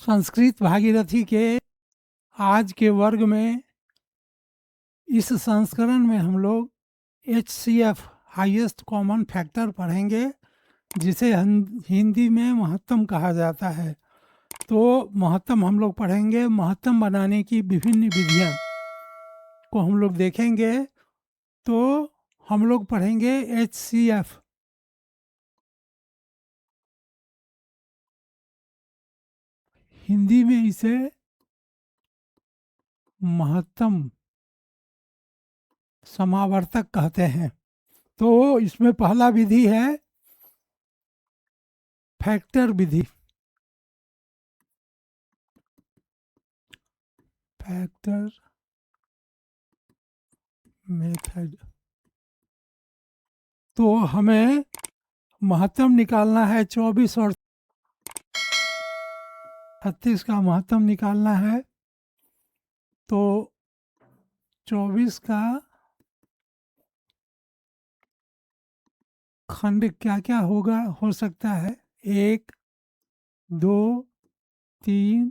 संस्कृत भागीरथी के आज के वर्ग में इस संस्करण में हम लोग HCF हाईएस्ट कॉमन फैक्टर पढ़ेंगे, जिसे हिंदी में महत्तम कहा जाता है। तो महत्तम हम लोग पढ़ेंगे। महत्तम बनाने की विभिन्न विधियां को हम लोग देखेंगे। तो हम लोग पढ़ेंगे HCF। हिंदी में इसे महत्तम समावर्तक कहते हैं। तो इसमें पहला विधि है फैक्टर विधि। Factor method. तो हमें महत्तम निकालना है 24 और 36 का महत्तम निकालना है। तो 24 का खंड क्या क्या होगा हो सकता है? 1, 2, 3,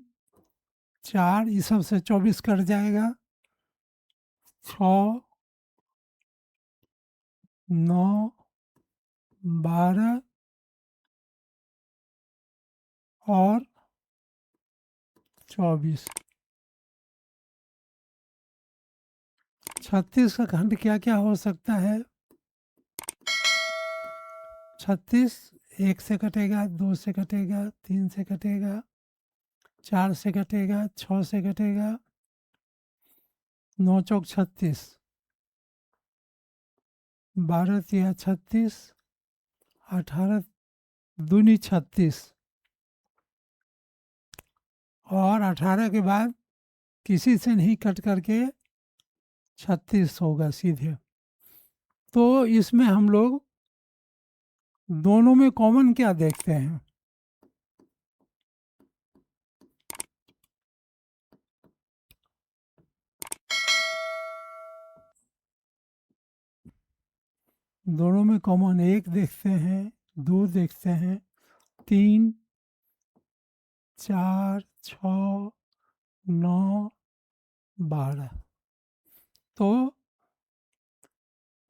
4, इस सब से 24 कट जाएगा। 6, 9, 12 और 24। 36 का खंड क्या क्या हो सकता है? 36 1 से कटेगा, 2 से कटेगा, 3 से कटेगा, 4 से कटेगा, 6 से कटेगा, 9 चौक 36, 12 तिया 36, 18 दूनी 36 और 18 के बाद किसी से नहीं कट करके 36 होगा सीधे। तो इसमें हम लोग दोनों में कॉमन क्या देखते हैं? दोनों में कॉमन 1 देखते हैं, 2 देखते हैं, 3, 4, 6, 9, 12। तो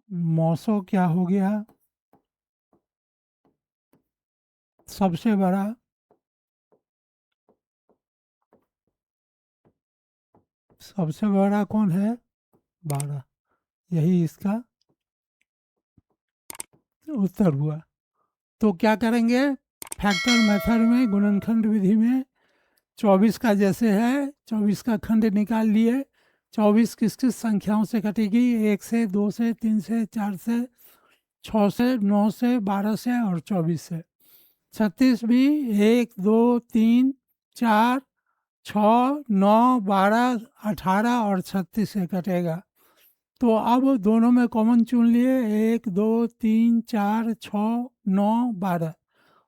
मौसो क्या हो गया? सबसे बड़ा कौन है? 12। यही इसका उत्तर हुआ। तो क्या करेंगे? फैक्टर मेथड में, गुणनखंड विधि में 24 का जैसे है 24 का खंड निकाल लिए। 24 किस किस संख्याओं से कटेगी? 1 से, 2 से, 3 से, 4 से, 6 से, 9 से, 12 से और 24 से। 36 भी 1, 2, 3, 4, 6, 9, 12, 18 और 36 से कटेगा। तो अब दोनों में कॉमन चुन लिए। 1, 2, 3, 4, 6, 9, 12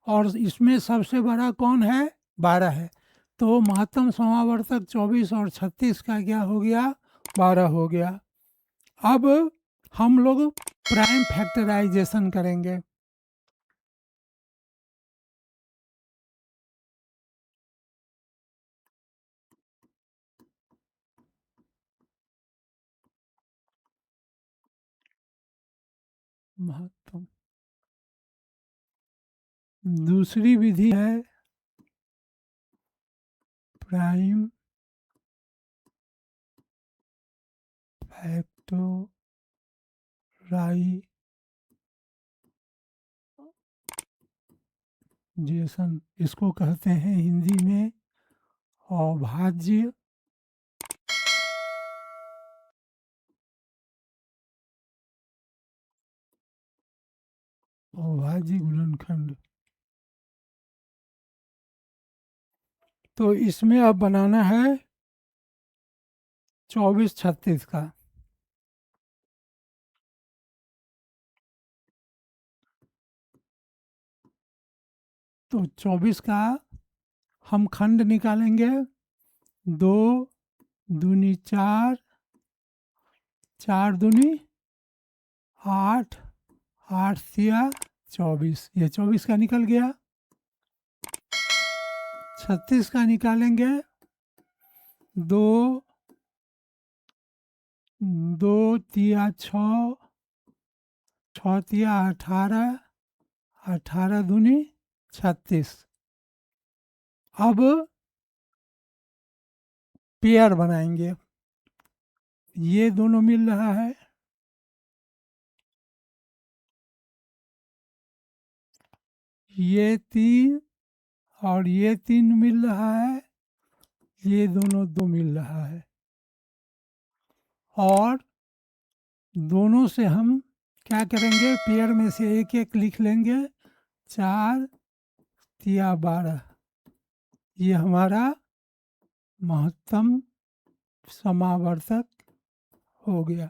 और इसमें सबसे बड़ा कौन है? 12 है। तो महत्तम समावर्तक 24 और 36 का क्या हो गया? 12 हो गया। अब हम लोग प्राइम फैक्टराइजेशन करेंगे। महत्तम दूसरी विधि है प्राइम फैक्टराइजेशन। इसको कहते हैं हिंदी में अभाज्य गुणनखंड। तो इसमें अब बनाना है 24 36 का। तो 24 का हम खंड निकालेंगे। 2 दूनी 4, 4 दूनी 8, 8 तिया 24। ये 24 का निकल गया। 36 का निकालेंगे, 2 2 तिया 6, 6 तिया 18, 18 दूनी 36। अब पेयर बनाएंगे, ये दोनों मिल रहा है, ये 3 और ये 3 मिल रहा है, ये दोनों 2 मिल रहा है, और दोनों से हम क्या करेंगे, पेयर में से एक एक लिख लेंगे, 4 तिया 12, ये हमारा महत्तम समावर्तक हो गया।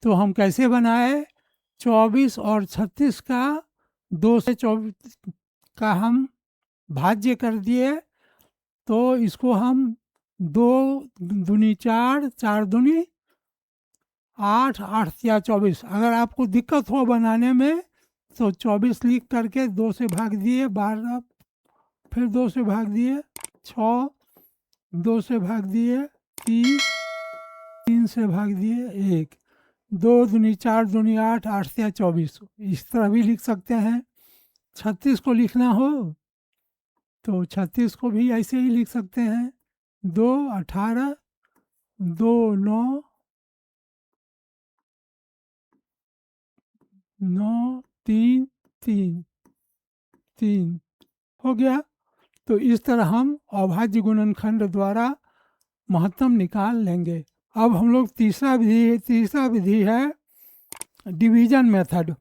तो हम कैसे बनाए, 24 और 36 का 2 से 24 का हम भाज्य कर दिए, तो इसको हम 2 दूनी 4, 4 दूनी 8, 8 या 24। अगर आपको दिक्कत हो बनाने में तो 24 लिख करके 2 से भाग दिए 12, फिर 2 से भाग दिए 6, 2 से भाग दिए 3, 3 से भाग दिए 1, 2 दूनी 4 दूनी 8, 8 या 24। इस तरह भी लिख सकते हैं। 36 को लिखना हो तो 36 को भी ऐसे ही लिख सकते हैं, 2 18, 2 9, 9 3 3 3 हो गया। तो इस तरह हम अभाज्य गुणनखंड द्वारा महत्तम निकाल लेंगे। अब हम लोग तीसरा विधि है डिवीजन मेथड।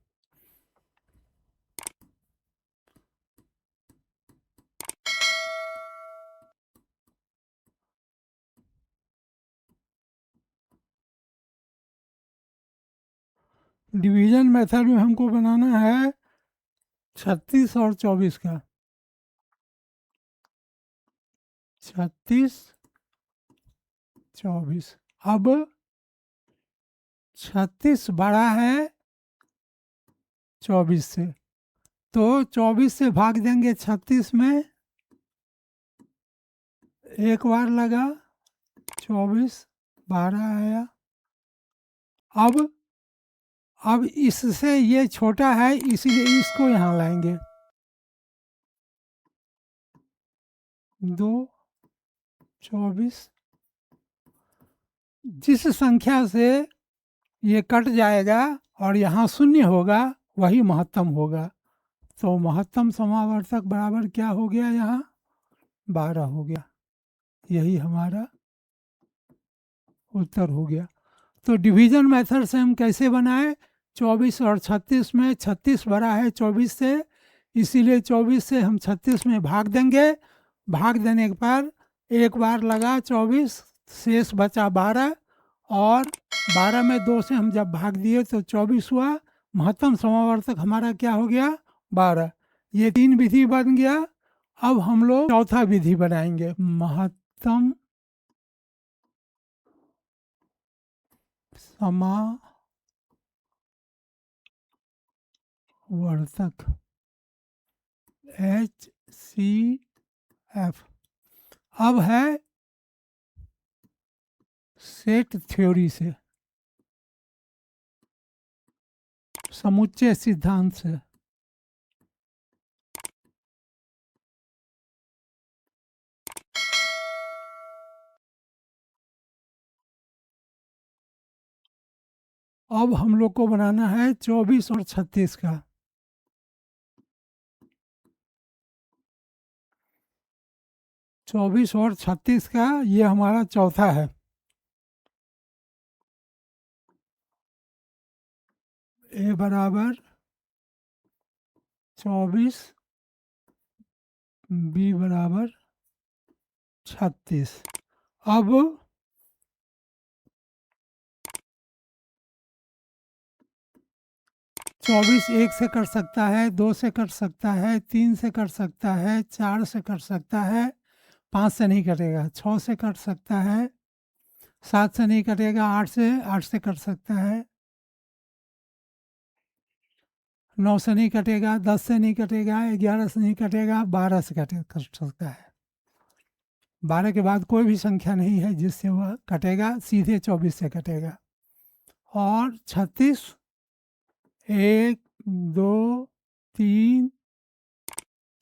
डिवीजन मेथड में हमको बनाना है 36 और 24 का, 36 24। अब 36 बड़ा है 24 से, तो 24 से भाग देंगे 36 में, एक बार लगा 24, 12 आया। अब इससे ये छोटा है, इसलिए इसको यहाँ लाएंगे, 2 24। जिस संख्या से ये कट जाएगा और यहाँ शून्य होगा वही महत्तम होगा। तो महत्तम समावर्तक बराबर क्या हो गया, यहाँ 12 हो गया। यही हमारा उत्तर हो गया। तो डिवीजन मेथड से हम कैसे बनाए, 24 और 36 में 36 बड़ा है 24 से, इसीलिए 24 से हम 36 में भाग देंगे। भाग देने के बाद एक बार लगा 24, शेष बचा 12, और 12 में 2 से हम जब भाग दिए तो 24 हुआ। महत्तम समावर्तक हमारा क्या हो गया, 12। ये 3 विधि बन गया। अब हम लोग चौथा विधि बनाएंगे, महत्तम समावर्तक HCF। अब है सेट थ्योरी से, समुच्चय सिद्धांत से। अब हम लोग को बनाना है 24 और 36 का। 24 और 36 का ये हमारा चौथा है। ए बराबर 24, बी बराबर 36। अब 24 1 से कर सकता है, 2 से कर सकता है, 3 से कर सकता है, 4 से कर सकता है, 5 से नहीं करेगा, 6 से कर सकता है, 7 से नहीं करेगा, 8 से कर सकता है, 9 से नहीं कटेगा, 10 से नहीं कटेगा, 11 से नहीं कटेगा, 12 से कट सकता है। 12 के बाद कोई भी संख्या नहीं है जिससे वह कटेगा, सीधे 24 से कटेगा। और 36, 1 2 3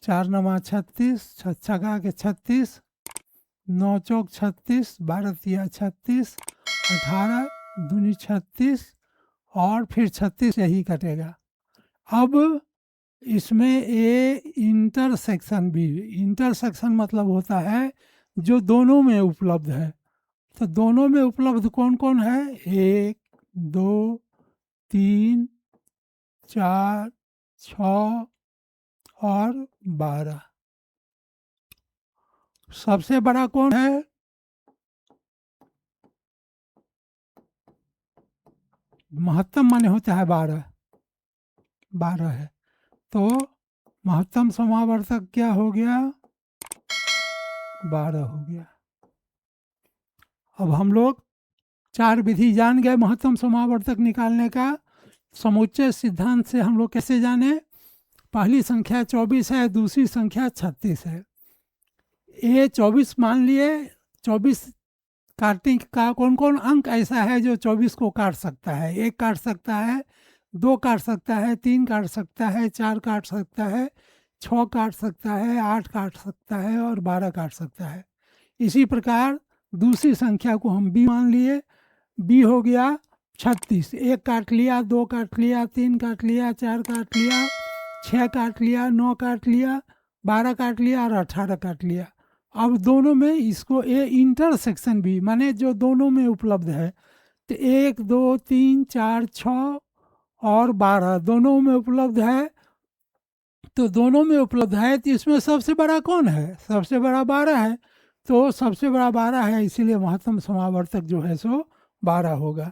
4 नमा 36, 6 के 36, 9 चौक 36, 12 तिया 36, 18 दूनी 36 और फिर 36 यही कटेगा। अब इसमें ए इंटरसेक्शन भी, इंटरसेक्शन मतलब होता है जो दोनों में उपलब्ध है। तो दोनों में उपलब्ध कौन कौन है? 1 2 3 4 6 और 12। सबसे बड़ा कौन है? महत्तम माने होता है 12 है। तो महत्तम समावर्तक क्या हो गया? 12 हो गया। अब हम लोग 4 विधि जान गए महत्तम समावर्तक निकालने का। समुच्चय सिद्धांत से हम लोग कैसे जाने? पहली संख्या 24 है, दूसरी संख्या 36 है। ये 24 मान लिए। 24 काटने का कौन कौन अंक ऐसा है जो 24 को काट सकता है? 1 काट सकता है, 2 काट सकता है, 3 काट सकता है, 4 काट सकता है, 6 काट सकता है, 8 काट सकता है और 12 काट सकता है। इसी प्रकार दूसरी संख्या को हम बी मान लिए। बी हो गया 36। 1 काट लिया, 2 काट लिया, 3 काट लिया, 4 काट लिया, 6 काट लिया, 9 काट लिया, 12 काट लिया और 18 काट लिया। अब दोनों में इसको ए इंटरसेक्शन भी माने जो दोनों में उपलब्ध है। तो 1 2 3 4 6 और 12 दोनों में उपलब्ध है। तो दोनों में उपलब्ध है तो इसमें सबसे बड़ा कौन है? सबसे बड़ा 12 है। तो सबसे बड़ा 12 है, इसीलिए महत्तम समावर्तक जो है सो 12 होगा।